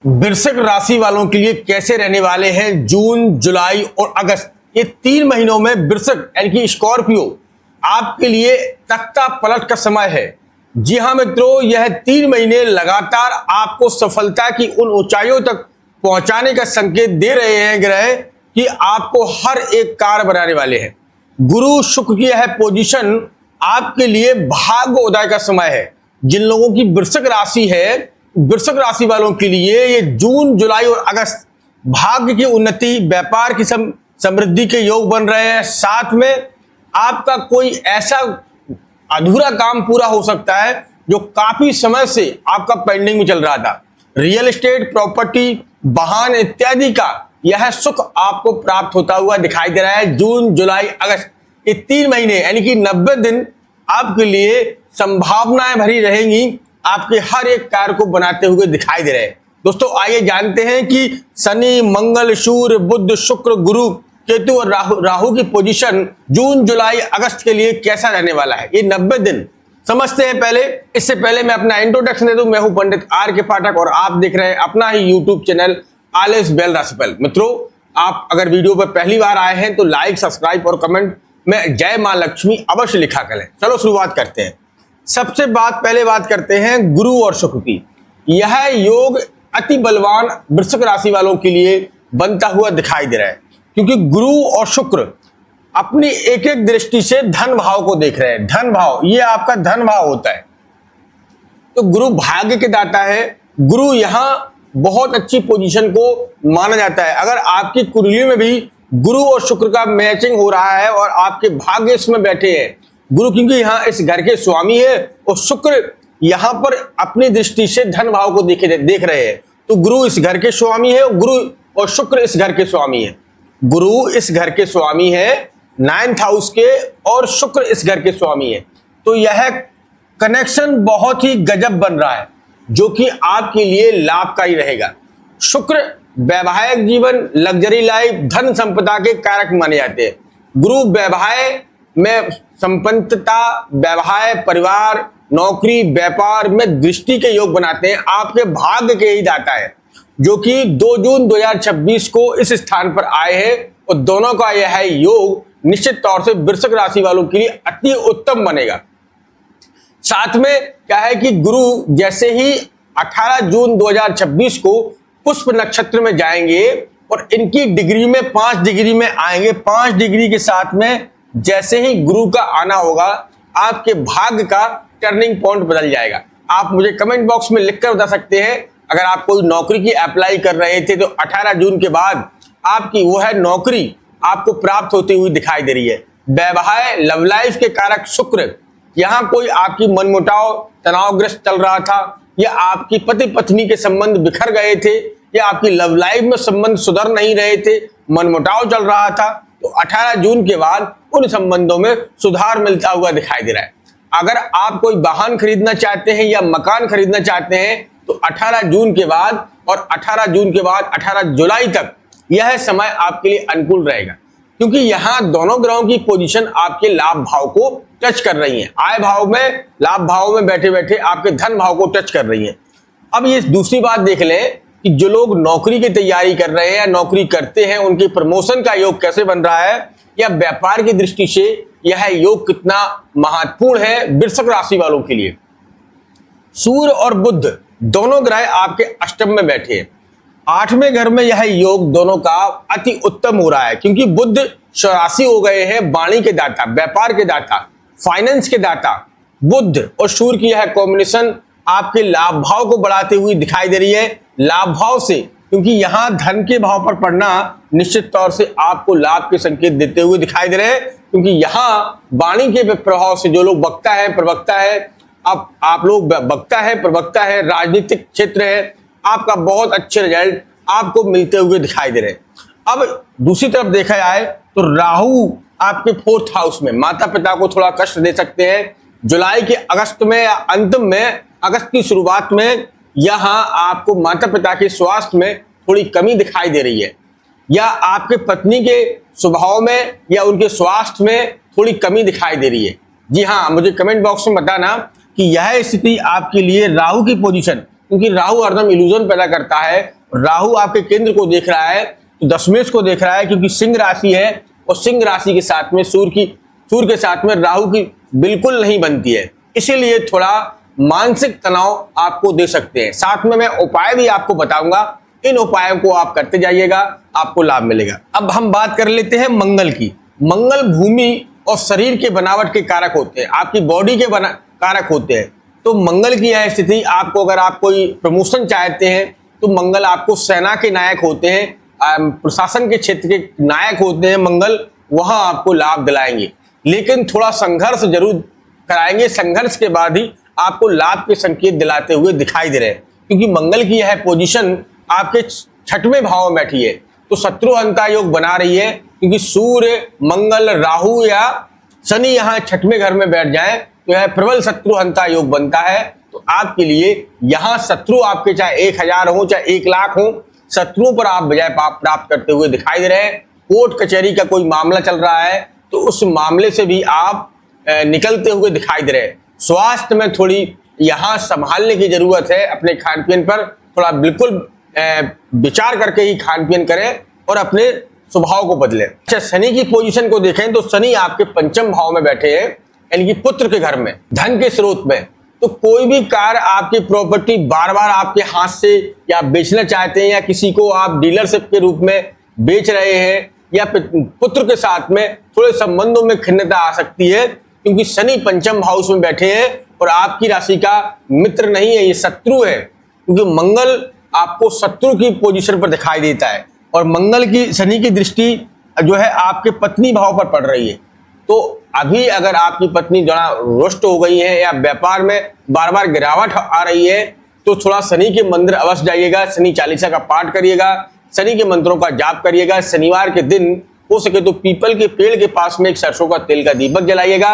वृश्चिक राशि वालों के लिए कैसे रहने वाले हैं जून, जुलाई और अगस्त। ये 3 महीनों में वृश्चिक यानी कि स्कॉर्पियो आपके लिए तख्ता पलट का समय है। जी हाँ मित्रों, यह 3 महीने लगातार आपको सफलता की उन ऊंचाइयों तक पहुंचाने का संकेत दे रहे हैं ग्रह कि आपको हर एक कार्य बनाने वाले हैं। गुरु शुक्र की यह पोजीशन आपके लिए भाग्य उदय का समय है। जिन लोगों की वृश्चिक राशि है, वृश्चिक राशि वालों के लिए ये जून, जुलाई और अगस्त भाग्य की उन्नति, व्यापार की समृद्धि के योग बन रहे हैं। साथ में आपका कोई ऐसा अधूरा काम पूरा हो सकता है जो काफी समय से आपका पेंडिंग में चल रहा था। रियल एस्टेट, प्रॉपर्टी, वाहन इत्यादि का यह सुख आपको प्राप्त होता हुआ दिखाई दे रहा है। जून, जुलाई, अगस्त ये 3 महीने यानी कि 90 दिन आपके लिए संभावनाएं भरी रहेंगी। आपके हर एक कार्य को बनाते हुए दिखाई दे रहे हैं। दोस्तों आइए जानते हैं कि शनि, मंगल, सूर्य, बुध, शुक्र, गुरु, केतु और राहु की पोजीशन जून, जुलाई, अगस्त के लिए कैसा रहने वाला है। ये 90 दिन समझते हैं। पहले इससे पहले मैं अपना इंट्रोडक्शन दे दूं। मैं हूं पंडित आर के पाठक और आप देख रहे हैं अपना ही यूट्यूब चैनल आलेस बेल राशिफल। मित्रों, आप अगर वीडियो पर पहली बार आए हैं तो लाइक, सब्सक्राइब और कमेंट में जय मां लक्ष्मी अवश्य लिखा करें। चलो शुरुआत करते हैं। सबसे पहले बात करते हैं गुरु और शुक्र की। यह योग अति बलवान वृश्चिक राशि वालों के लिए बनता हुआ दिखाई दे रहा है, क्योंकि गुरु और शुक्र अपनी एक एक दृष्टि से धन भाव को देख रहे हैं। धन भाव, ये आपका धन भाव होता है। तो गुरु भाग्य के दाता है। गुरु यहां बहुत अच्छी पोजीशन को माना जाता है। अगर आपकी कुंडली में भी गुरु और शुक्र का मैचिंग हो रहा है और आपके भाग्य इसमें बैठे हैं, गुरु क्योंकि यहाँ इस घर के स्वामी है और शुक्र यहाँ पर अपनी दृष्टि से धन भाव को देख रहे हैं, तो गुरु इस घर के स्वामी है। गुरु और शुक्र इस घर के स्वामी है। गुरु इस घर के स्वामी है 9th हाउस के और शुक्र इस घर के स्वामी है। तो यह कनेक्शन बहुत ही गजब बन रहा है, जो कि आपके लिए लाभकारी रहेगा। शुक्र वैवाहिक जीवन, लग्जरी लाइफ, धन संपदा के कारक माने जाते हैं। गुरु वैवाहिक में संपन्नता, व्यवहार, परिवार, नौकरी, व्यापार में दृष्टि के योग बनाते हैं। आपके भाग्य के ही दाता है, जो कि 2 जून 2026 को इस स्थान पर आए हैं और दोनों का यह योग निश्चित तौर से वृश्चिक राशि वालों के लिए अति उत्तम बनेगा। साथ में क्या है कि गुरु जैसे ही 18 जून 2026 को पुष्प नक्षत्र में जाएंगे और इनकी डिग्री में 5 डिग्री में आएंगे। 5 डिग्री के साथ में जैसे ही गुरु का आना होगा, आपके भाग्य का टर्निंग पॉइंट बदल जाएगा। आप मुझे कमेंट बॉक्स में लिखकर बता सकते हैं, अगर आप कोई नौकरी की अप्लाई कर रहे थे तो 18 जून के बाद आपकी वो है नौकरी आपको प्राप्त होती हुई दिखाई दे रही है। वैवाहिक, लव लाइफ के कारक शुक्र, यहाँ कोई आपकी मनमुटाव, तनावग्रस्त चल रहा था, या आपकी पति पत्नी के संबंध बिखर गए थे, या आपकी लव लाइफ में संबंध सुधर नहीं रहे थे, मनमुटाव चल रहा था, तो 18 जून के बाद उन संबंधों में सुधार मिलता हुआ दिखाई दे रहा है। अगर आप कोई वाहन खरीदना चाहते हैं या मकान खरीदना चाहते हैं तो 18 जून के बाद और 18 जून के बाद 18 जुलाई तक यह समय आपके लिए अनुकूल रहेगा, क्योंकि यहाँ दोनों ग्रहों की पोजीशन आपके लाभ भाव को टच कर रही है। आय भाव में, लाभ भाव में बैठे बैठे आपके धन भाव को टच कर रही है। अब ये दूसरी बात देख लें कि जो लोग नौकरी की तैयारी कर रहे हैं या नौकरी करते हैं, उनकी प्रमोशन का योग कैसे बन रहा है, या व्यापार की दृष्टि से यह योग कितना महत्वपूर्ण है वृश्चिक राशि वालों के लिए। सूर्य और बुध दोनों ग्रह आपके अष्टम में बैठे हैं। 8वें घर में यह योग दोनों का अति उत्तम हो रहा है, क्योंकि बुध चौरासी हो गए हैं वाणी के दाता, व्यापार के दाता, फाइनेंस के दाता। बुध और सूर्य की यह कॉम्बिनेशन आपके लाभ भाव को बढ़ाते हुए दिखाई दे रही है। लाभ भाव से, क्योंकि यहाँ धन के भाव पर पड़ना निश्चित तौर से आपको लाभ के संकेत देते हुए दिखाई दे रहे हैं, क्योंकि यहाँ वाणी के प्रभाव से जो लोग वक्ता है, प्रवक्ता है, अब आप लोग वक्ता है, प्रवक्ता है, राजनीतिक क्षेत्र है, आपका बहुत अच्छे रिजल्ट आपको मिलते हुए दिखाई दे रहे हैं। अब दूसरी तरफ देखा जाए तो राहु आपके 4th हाउस में माता पिता को थोड़ा कष्ट दे सकते हैं। जुलाई के अगस्त में या अंत में, अगस्त की शुरुआत में यहाँ आपको माता पिता के स्वास्थ्य में थोड़ी कमी दिखाई दे रही है, या आपके पत्नी के स्वभाव में या उनके स्वास्थ्य में थोड़ी कमी दिखाई दे रही है। जी हाँ, मुझे कमेंट बॉक्स में बताना कि यह स्थिति आपके लिए राहु की पोजीशन क्योंकि राहु हरदम इल्यूजन पैदा करता है। राहु आपके केंद्र को देख रहा है, तो दशमेश को देख रहा है, क्योंकि सिंह राशि है और सिंह राशि के साथ में सूर्य के साथ में राहु की बिल्कुल नहीं बनती है, इसीलिए थोड़ा मानसिक तनाव आपको दे सकते हैं। साथ में मैं उपाय भी आपको बताऊंगा, इन उपायों को आप करते जाइएगा, आपको लाभ मिलेगा। अब हम बात कर लेते हैं मंगल की। मंगल भूमि और शरीर के बनावट के कारक होते हैं, आपकी बॉडी के कारक होते हैं। तो मंगल की यह स्थिति आपको, अगर आप कोई प्रमोशन चाहते हैं तो मंगल आपको सेना के नायक होते हैं, प्रशासन के क्षेत्र के नायक होते हैं मंगल, वहां आपको लाभ दिलाएंगे। लेकिन थोड़ा संघर्ष जरूर कराएंगे, संघर्ष के बाद ही आपको लाभ के संकेत दिलाते हुए दिखाई दे रहे हैं, क्योंकि मंगल की यह पोजीशन आपके 6वें भाव में बैठी है, तो शत्रुहंता योग बना रही है। क्योंकि सूर्य, मंगल, राहु या शनि यहाँ 6वें घर में बैठ जाए तो यह प्रबल शत्रुहंता योग बनता है। तो आपके लिए यहाँ शत्रु आपके चाहे 1000 हो चाहे 1 लाख हो, शत्रुओं पर आप विजय प्राप्त करते हुए दिखाई दे रहे हैं। कोर्ट कचहरी का कोई मामला चल रहा है तो उस मामले से भी आप निकलते हुए दिखाई दे रहे हैं। स्वास्थ्य में थोड़ी यहाँ संभालने की जरूरत है, अपने खान पीन पर थोड़ा बिल्कुल विचार करके ही खान पीन करें और अपने स्वभाव को बदलें। अच्छा, शनि की पोजीशन को देखें तो शनि आपके 5वें भाव में बैठे हैं, यानी कि पुत्र के घर में, धन के स्रोत में। तो कोई भी कार्य, आपकी प्रॉपर्टी बार बार आपके हाथ से या बेचना चाहते हैं, या किसी को आप डीलरशिप के रूप में बेच रहे हैं, या पुत्र के साथ में थोड़े संबंधों में खिन्नता आ सकती है, क्योंकि शनि 5वें हाउस में बैठे हैं और आपकी राशि का मित्र नहीं है, ये शत्रु है। क्योंकि मंगल आपको शत्रु की पोजीशन पर दिखाई देता है और मंगल की, शनि की दृष्टि जो है आपके पत्नी भाव पर पड़ रही है। तो अभी अगर आपकी पत्नी जरा रुष्ट हो गई है या व्यापार में बार बार गिरावट आ रही है, तो थोड़ा शनि के मंदिर अवश्य जाइएगा, शनि चालीसा का पाठ करिएगा, शनि के मंत्रों का जाप करिएगा। शनिवार के दिन हो सके तो पीपल के पेड़ के पास में एक सरसों का तेल का दीपक जलाइएगा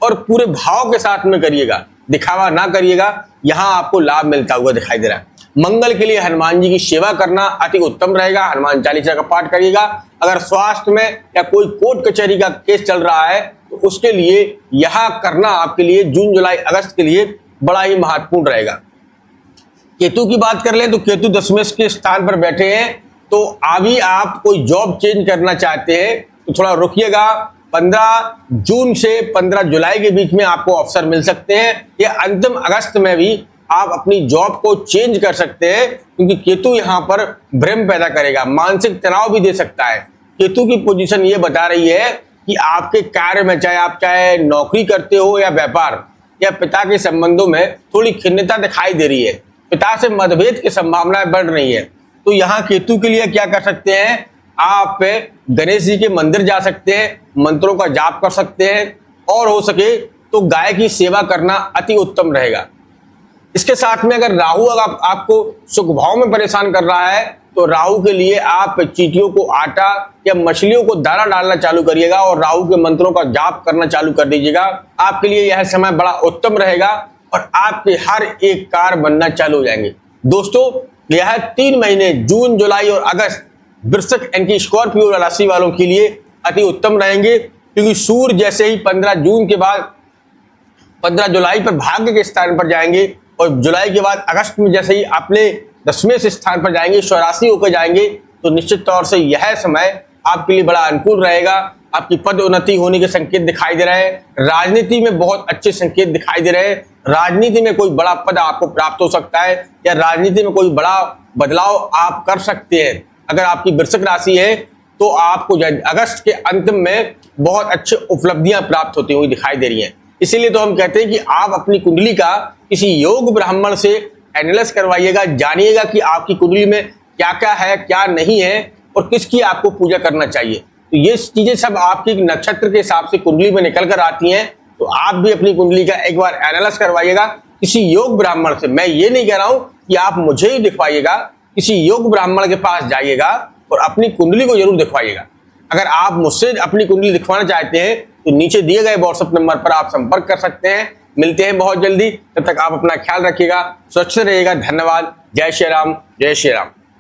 और पूरे भाव के साथ में करिएगा, दिखावा ना करिएगा। यहाँ आपको लाभ मिलता हुआ दिखाई दे रहा है। मंगल के लिए हनुमान जी की सेवा करना अति उत्तम रहेगा, हनुमान चालीसा का पाठ करिएगा। अगर स्वास्थ्य में या कोई कोर्ट कचहरी का केस चल रहा है तो उसके लिए यह करना आपके लिए जून, जुलाई, अगस्त के लिए बड़ा ही महत्वपूर्ण रहेगा। केतु की बात कर लें तो केतु दशमेश के स्थान पर बैठे हैं, तो अभी आप कोई जॉब चेंज करना चाहते हैं तो थोड़ा रुकिएगा। 15 जून से 15 जुलाई के बीच में आपको अवसर मिल सकते हैं, या अंतिम अगस्त में भी आप अपनी जॉब को चेंज कर सकते हैं, क्योंकि केतु यहाँ पर भ्रम पैदा करेगा, मानसिक तनाव भी दे सकता है। केतु की पोजीशन ये बता रही है कि आपके कार्य में, चाहे नौकरी करते हो या व्यापार या पिता के संबंधों में थोड़ी खिन्नता दिखाई दे रही है, पिता से मतभेद की संभावनाएं बढ़ रही है। तो यहाँ केतु के लिए क्या कर सकते हैं, आप गणेश जी के मंदिर जा सकते हैं, मंत्रों का जाप कर सकते हैं, और हो सके तो गाय की सेवा करना अति उत्तम रहेगा। इसके साथ में अगर राहु आपको सुख भाव में परेशान कर रहा है तो राहु के लिए आप चींटियों को आटा या मछलियों को दाना डालना चालू करिएगा और राहु के मंत्रों का जाप करना चालू कर दीजिएगा। आपके लिए यह समय बड़ा उत्तम रहेगा और आपके हर एक कार्य बनना चालू हो जाएंगे। दोस्तों, यह 3 महीने जून, जुलाई और अगस्त वृश्चिक यानी कि स्कॉर्पियो राशि वालों के लिए अति उत्तम रहेंगे, क्योंकि सूर्य जैसे ही 15 जून के बाद 15 जुलाई पर भाग्य के स्थान पर जाएंगे और जुलाई के बाद अगस्त में जैसे ही अपने 10वें स्थान पर जाएंगे, स्वराशि होकर जाएंगे, तो निश्चित तौर से यह समय आपके लिए बड़ा अनुकूल रहेगा। आपकी पद उन्नति होने के संकेत दिखाई दे रहे हैं, राजनीति में बहुत अच्छे संकेत दिखाई दे रहे हैं, राजनीति में कोई बड़ा पद आपको प्राप्त हो सकता है या राजनीति में कोई बड़ा बदलाव आप कर सकते हैं। अगर आपकी वृश्चिक राशि है तो आपको अगस्त के अंतिम में बहुत अच्छी उपलब्धियां प्राप्त होती हुई दिखाई दे रही हैं। इसीलिए तो हम कहते हैं कि आप अपनी कुंडली का किसी योग ब्राह्मण से एनालिसिस करवाइएगा, जानिएगा कि आपकी कुंडली में क्या क्या है, क्या नहीं है और किसकी आपको पूजा करना चाहिए। तो ये चीजें सब आपकी नक्षत्र के हिसाब से कुंडली में निकल कर आती हैं। तो आप भी अपनी कुंडली का एक बार एनालिसिस करवाइएगा किसी योग ब्राह्मण से। मैं ये नहीं कह रहा हूं कि आप मुझे ही दिखवाइएगा, किसी योग ब्राह्मण के पास जाइएगा और अपनी कुंडली को जरूर दिखवाइएगा। अगर आप मुझसे अपनी कुंडली दिखवाना चाहते हैं तो नीचे दिए गए व्हाट्सएप नंबर पर आप संपर्क कर सकते हैं। मिलते हैं बहुत जल्दी, तब तक आप अपना ख्याल रखिएगा, सुरक्षित रहिएगा। धन्यवाद। जय श्री राम, जय श्री राम।